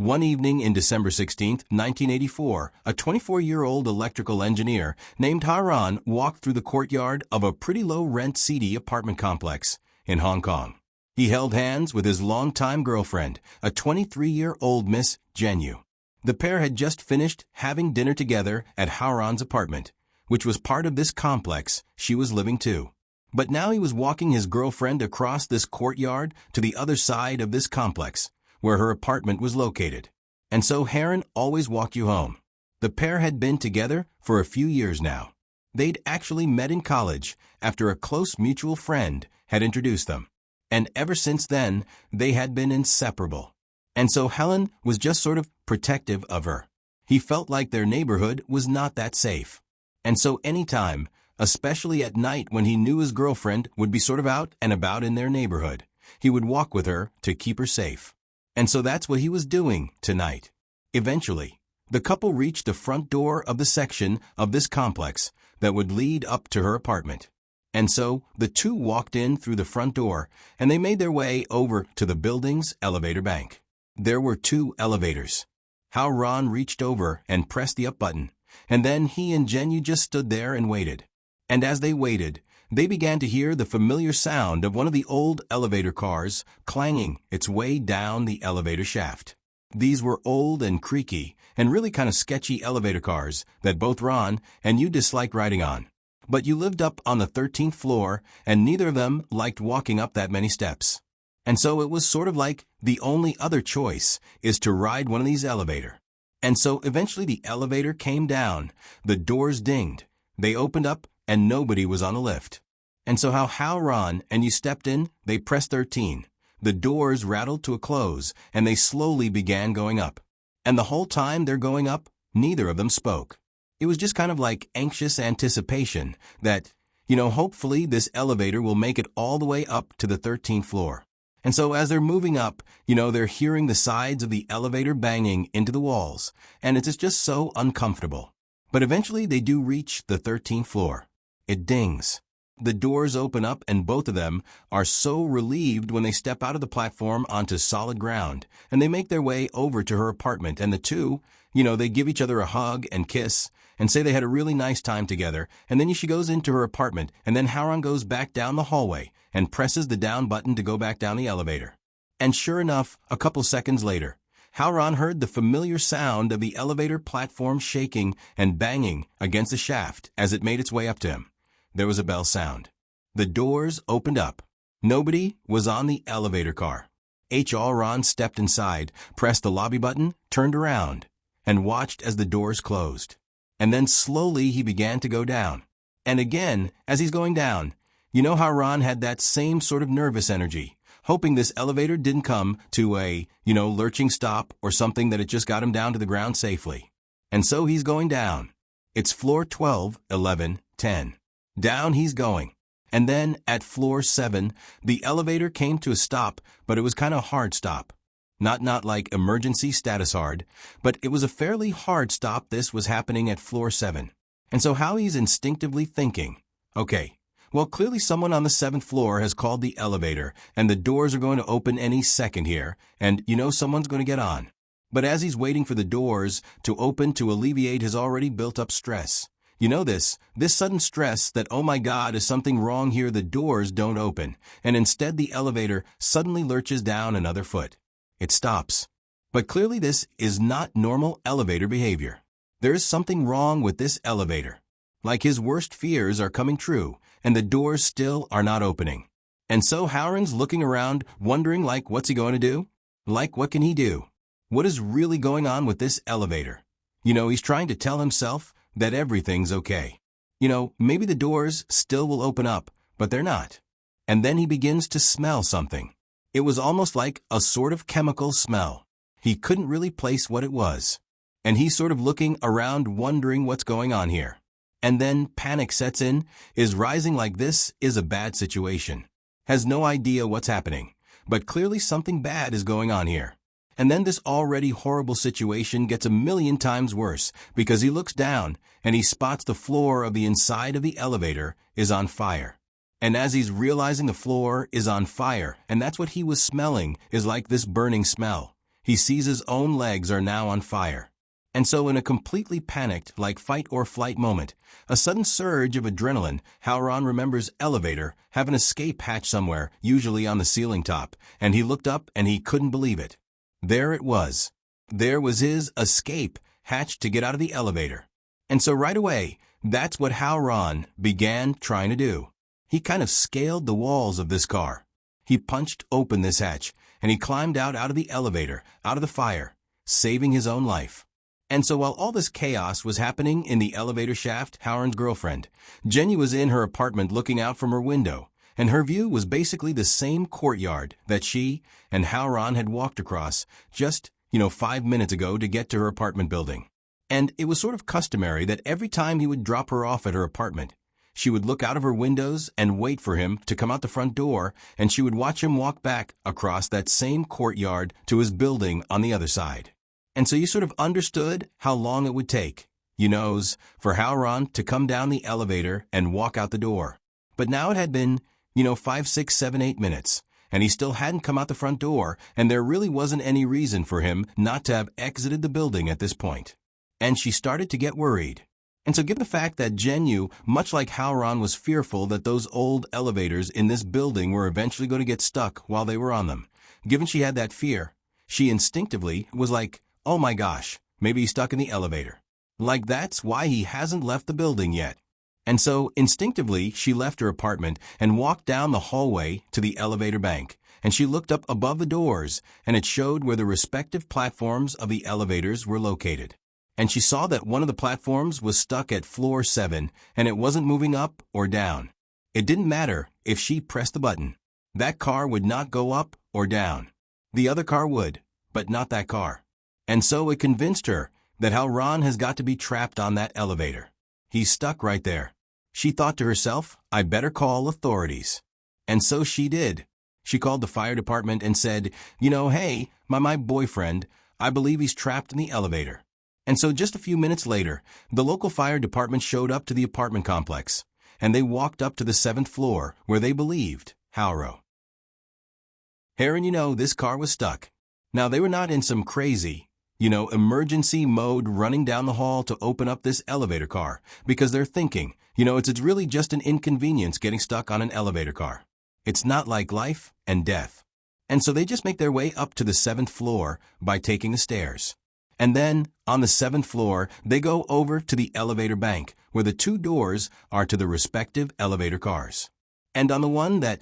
One evening in December 16, 1984, a 24-year-old electrical engineer named Haron walked through the courtyard of a pretty low-rent seedy apartment complex in Hong Kong. He held hands with his longtime girlfriend, a 23-year-old Miss Genu. The pair had just finished having dinner together at Haron's apartment, which was part of this complex she was living too. But now he was walking his girlfriend across this courtyard to the other side of this complex, where her apartment was located. And so Haron always walked you home. The pair had been together for a few years now. They'd actually met in college after a close mutual friend had introduced them. And ever since then, they had been inseparable. And so Helen was just sort of protective of her. He felt like their neighborhood was not that safe. And so anytime, especially at night when he knew his girlfriend would be sort of out and about in their neighborhood, he would walk with her to keep her safe. And so that's what he was doing tonight. Eventually, the couple reached the front door of the section of this complex that would lead up to her apartment. And so the two walked in through the front door, and they made their way over to the building's elevator bank. There were two elevators. Haron reached over and pressed the up button, and then he and Genu just stood there and waited. And as they waited, they began to hear the familiar sound of one of the old elevator cars clanging its way down the elevator shaft. These were old and creaky and really kind of sketchy elevator cars that both Ron and you disliked riding on. But you lived up on the 13th floor, and neither of them liked walking up that many steps. And so it was sort of like the only other choice is to ride one of these elevators. And so eventually the elevator came down, the doors dinged, they opened up, and nobody was on the lift. And so how Haron and you stepped in, they pressed 13. The doors rattled to a close, and they slowly began going up. And the whole time they're going up, neither of them spoke. It was just kind of like anxious anticipation that, hopefully this elevator will make it all the way up to the 13th floor. And so as they're moving up, they're hearing the sides of the elevator banging into the walls, and it's just so uncomfortable. But eventually they do reach the 13th floor. It dings. The doors open up, and both of them are so relieved when they step out of the platform onto solid ground, and they make their way over to her apartment, and the two, they give each other a hug and kiss and say they had a really nice time together, and then she goes into her apartment, and then Haron goes back down the hallway and presses the down button to go back down the elevator. And sure enough, a couple seconds later, Haron heard the familiar sound of the elevator platform shaking and banging against the shaft as it made its way up to him. There was a bell sound. The doors opened up. Nobody was on the elevator car. Haron stepped inside, pressed the lobby button, turned around, and watched as the doors closed. And then slowly he began to go down. And again, as he's going down, Haron had that same sort of nervous energy, hoping this elevator didn't come to a, lurching stop or something that it just got him down to the ground safely. And so he's going down. It's floor 12, 11, 10. Down he's going. And then at floor 7, the elevator came to a stop, but it was kind of a hard stop. Not like emergency status hard, but it was a fairly hard stop. This was happening at floor 7. And so how he's instinctively thinking, okay, well, clearly someone on the 7th floor has called the elevator, and the doors are going to open any second here, and someone's going to get on. But as he's waiting for the doors to open to alleviate his already built-up stress, this sudden stress that, oh my God, is something wrong here, the doors don't open, and instead the elevator suddenly lurches down another foot. It stops. But clearly this is not normal elevator behavior. There is something wrong with this elevator. Like his worst fears are coming true, and the doors still are not opening. And so Haron's looking around, wondering what's he going to do? What can he do? What is really going on with this elevator? He's trying to tell himself that everything's okay. Maybe the doors still will open up, but they're not. And then he begins to smell something. It was almost like a sort of chemical smell. He couldn't really place what it was. And he's sort of looking around, wondering what's going on here. And then panic sets in, is rising like this is a bad situation. Has no idea what's happening, but clearly something bad is going on here. And then this already horrible situation gets a million times worse because he looks down and he spots the floor of the inside of the elevator is on fire. And as he's realizing the floor is on fire, and that's what he was smelling, is like this burning smell, He sees his own legs are now on fire. And so in a completely panicked, like fight or flight moment, a sudden surge of adrenaline, Haron remembers elevator, have an escape hatch somewhere, usually on the ceiling top, and he looked up and he couldn't believe it. There it was. There was his escape hatch to get out of the elevator. And so right away, that's what Haron began trying to do. He kind of scaled the walls of this car. He punched open this hatch, and he climbed out of the elevator, out of the fire, saving his own life. And so while all this chaos was happening in the elevator shaft, Haron's girlfriend, Jenny, was in her apartment looking out from her window, and her view was basically the same courtyard that she and Haron had walked across just, 5 minutes ago to get to her apartment building. And it was sort of customary that every time he would drop her off at her apartment, she would look out of her windows and wait for him to come out the front door, and she would watch him walk back across that same courtyard to his building on the other side. And so you sort of understood how long it would take, for Haron to come down the elevator and walk out the door. But now it had been, 5, 6, 7, 8 minutes, and he still hadn't come out the front door, and there really wasn't any reason for him not to have exited the building at this point. And she started to get worried. And so given the fact that Jenny, much like Haron, was fearful that those old elevators in this building were eventually going to get stuck while they were on them, given she had that fear, she instinctively was like, oh my gosh, maybe he's stuck in the elevator. Like that's why he hasn't left the building yet. And so instinctively she left her apartment and walked down the hallway to the elevator bank, and she looked up above the doors, and it showed where the respective platforms of the elevators were located. And she saw that one of the platforms was stuck at floor 7, and it wasn't moving up or down. It didn't matter if she pressed the button. That car would not go up or down. The other car would, but not that car. And so it convinced her that Haron has got to be trapped on that elevator. He's stuck right there. She thought to herself, I better call authorities. And so she did. She called the fire department and said, hey, my boyfriend, I believe he's trapped in the elevator. And so just a few minutes later, the local fire department showed up to the apartment complex, and they walked up to the 7th floor where they believed Haron. Haron, this car was stuck. Now, they were not in some crazy, emergency mode running down the hall to open up this elevator car, because they're thinking, it's really just an inconvenience getting stuck on an elevator car. It's not like life and death. And so they just make their way up to the 7th floor by taking the stairs. And then, on the 7th floor, they go over to the elevator bank, where the 2 doors are to the respective elevator cars. And on the one that,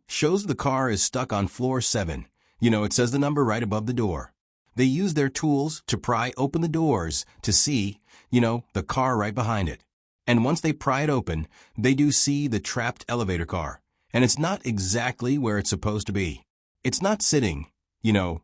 shows the car is stuck on floor 7, it says the number right above the door. They use their tools to pry open the doors to see, the car right behind it. And once they pry it open, they do see the trapped elevator car. And it's not exactly where it's supposed to be. It's not sitting,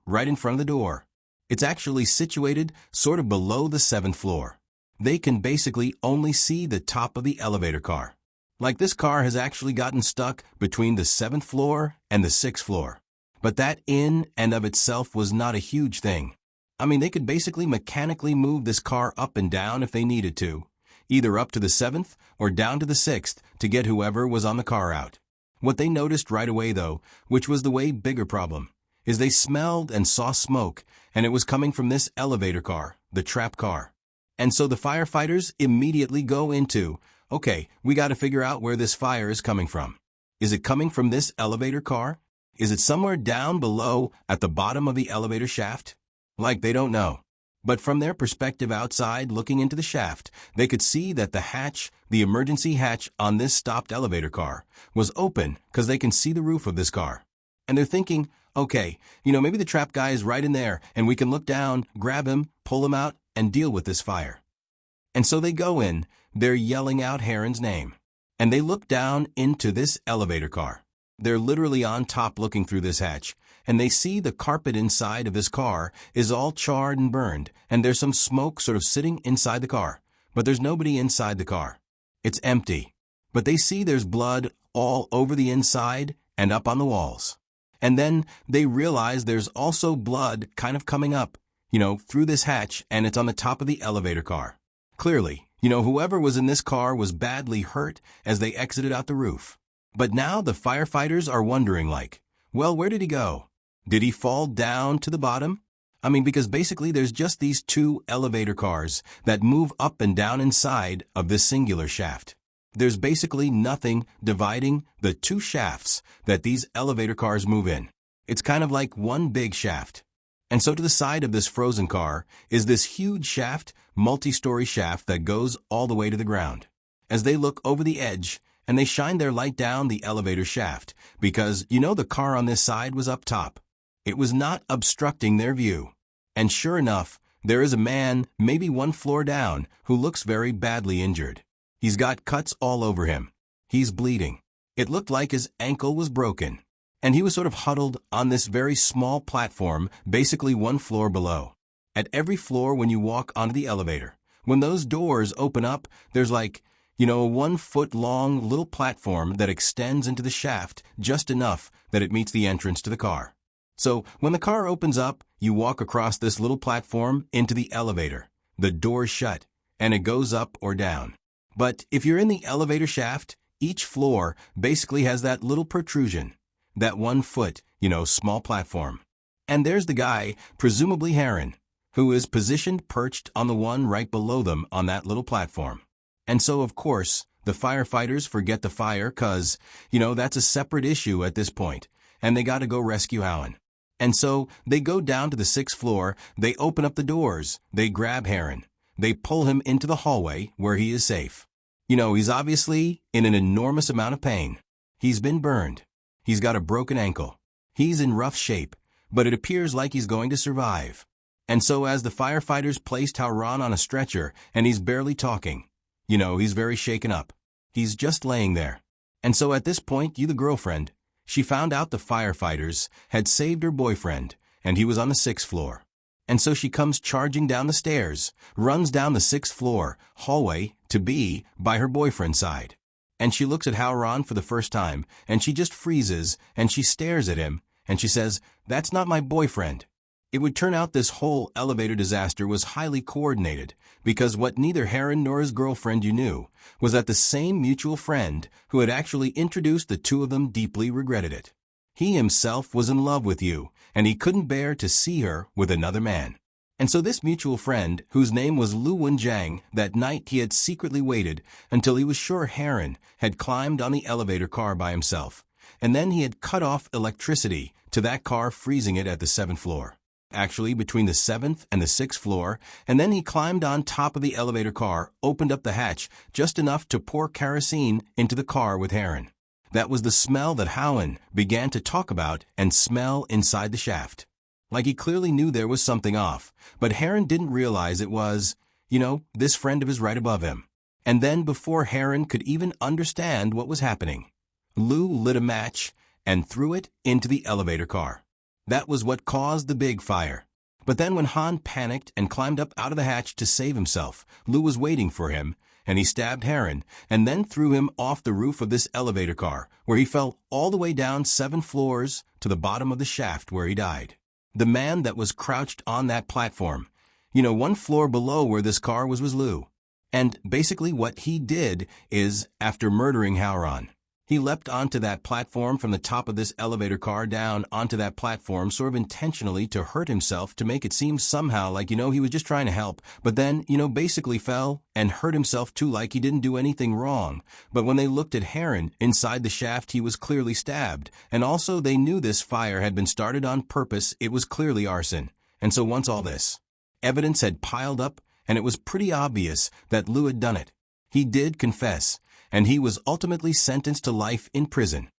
right in front of the door. It's actually situated sort of below the 7th floor. They can basically only see the top of the elevator car. Like this car has actually gotten stuck between the 7th floor and the 6th floor. But that in and of itself was not a huge thing. I mean, they could basically mechanically move this car up and down if they needed to, either up to the 7th or down to the 6th to get whoever was on the car out. What they noticed right away, though, which was the way bigger problem, is they smelled and saw smoke, and it was coming from this elevator car, the trap car. And so the firefighters immediately go into, okay, we got to figure out where this fire is coming from. Is it coming from this elevator car? Is it somewhere down below at the bottom of the elevator shaft? Like they don't know. But from their perspective outside looking into the shaft, they could see that the hatch, the emergency hatch on this stopped elevator car, was open because they can see the roof of this car. And they're thinking, okay, maybe the trap guy is right in there and we can look down, grab him, pull him out, and deal with this fire. And so they go in, they're yelling out Haron's name. And they look down into this elevator car. They're literally on top looking through this hatch, and they see the carpet inside of this car is all charred and burned, and there's some smoke sort of sitting inside the car. But there's nobody inside the car. It's empty. But they see there's blood all over the inside and up on the walls. And then they realize there's also blood kind of coming up, through this hatch, and it's on the top of the elevator car. Clearly, whoever was in this car was badly hurt as they exited out the roof. But now the firefighters are wondering well, where did he go? Did he fall down to the bottom? I mean, because basically there's just these two elevator cars that move up and down inside of this singular shaft. There's basically nothing dividing the two shafts that these elevator cars move in. It's kind of like one big shaft. And so to the side of this frozen car is this huge shaft, multi-story shaft that goes all the way to the ground. As they look over the edge, and they shine their light down the elevator shaft, because, the car on this side was up top. It was not obstructing their view. And sure enough, there is a man, maybe one floor down, who looks very badly injured. He's got cuts all over him. He's bleeding. It looked like his ankle was broken. And he was sort of huddled on this very small platform, basically one floor below. At every floor when you walk onto the elevator, when those doors open up, there's like, a 1 foot long little platform that extends into the shaft just enough that it meets the entrance to the car. So when the car opens up, you walk across this little platform into the elevator. The door's shut, and it goes up or down. But if you're in the elevator shaft, each floor basically has that little protrusion, that 1 foot, small platform. And there's the guy, presumably Haron, who is positioned perched on the one right below them on that little platform. And so, of course, the firefighters forget the fire because, that's a separate issue at this point, and they got to go rescue Haron. And so they go down to the 6th floor, they open up the doors, they grab Haron, they pull him into the hallway where he is safe. He's obviously in an enormous amount of pain. He's been burned. He's got a broken ankle. He's in rough shape, but it appears like he's going to survive. And so as the firefighters placed Haron on a stretcher, and he's barely talking, he's very shaken up. He's just laying there. And so at this point, the girlfriend, she found out the firefighters had saved her boyfriend, and he was on the 6th floor. And so she comes charging down the stairs, runs down the 6th floor hallway to be by her boyfriend's side. And she looks at Haron for the first time, and she just freezes, and she stares at him, and she says, "That's not my boyfriend." It would turn out this whole elevator disaster was highly coordinated, because what neither Haron nor his girlfriend knew was that the same mutual friend who had actually introduced the two of them deeply regretted it. He himself was in love with you, and he couldn't bear to see her with another man. And so this mutual friend, whose name was Lu Wenjiang, that night he had secretly waited until he was sure Haron had climbed on the elevator car by himself, and then he had cut off electricity to that car, freezing it at the 7th floor. Actually, between the 7th and the 6th floor, and then he climbed on top of the elevator car, opened up the hatch just enough to pour kerosene into the car with Haron. That was the smell that Haron began to talk about and smell inside the shaft. Like he clearly knew there was something off, but Haron didn't realize it was, this friend of his right above him. And then before Haron could even understand what was happening, Lu lit a match and threw it into the elevator car. That was what caused the big fire. But then when Han panicked and climbed up out of the hatch to save himself, Lu was waiting for him, and he stabbed Haron and then threw him off the roof of this elevator car, where he fell all the way down 7 floors to the bottom of the shaft where he died. The man that was crouched on that platform, 1 floor below where this car was Lu. And basically what he did is, after murdering Haron, he leapt onto that platform from the top of this elevator car down onto that platform sort of intentionally to hurt himself, to make it seem somehow like, he was just trying to help, but then, basically fell and hurt himself too, like he didn't do anything wrong. But when they looked at Haron inside the shaft, he was clearly stabbed. And also they knew this fire had been started on purpose. It was clearly arson. And so once all this evidence had piled up, and it was pretty obvious that Lu had done it, he did confess, and he was ultimately sentenced to life in prison.